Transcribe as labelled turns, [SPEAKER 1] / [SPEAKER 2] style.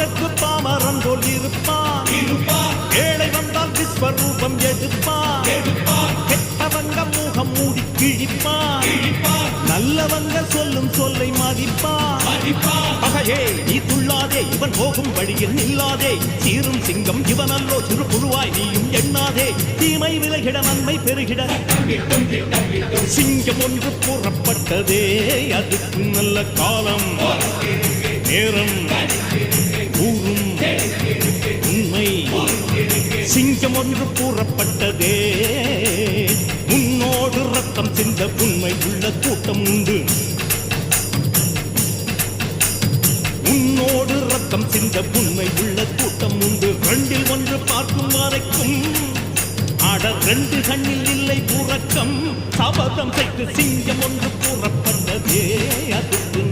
[SPEAKER 1] பாசத்துக்கு பாமரம் போல் இருப்பான். ஏழை வந்தால் விஸ்வரூபம் எடுப்பான். கெட்டவங்க முகம் மூடி கிழிப்பான். நல்லவங்க சொல்லும் சொல்லை மதிப்பான். பகையே நீ துள்ளாதே, இவன் போகும் வழியில் நில்லாதே. சீரும் சிங்கம் இவனல்லோ, சிறு புழுவாய் நீயும் எண்ணாதே. தீமை விலகிட நன்மை பெருகிட சிங்கம் ஒன்று கூறப்பட்டதே. அதுக்கு நல்ல காலம் நேரம் கூறும் உண்மை. சிங்கம் ஒன்று கூறப்பட்டதே. முன்னோடு ரத்தம் சிந்த உண்மை உள்ள கூட்டம் உண்டு. உன்னோடு ரத்தம் சிந்த உண்மை உள்ள கூட்டம் உண்டு. ரெண்டில் ஒன்று பார்க்கும் வரைக்கும் ஆட ரெண்டு கண்ணில் இல்லை உறக்கம். சபதம் செய்து சிங்கம் ஒன்று கூறப்பட்டதே. அதுக்கு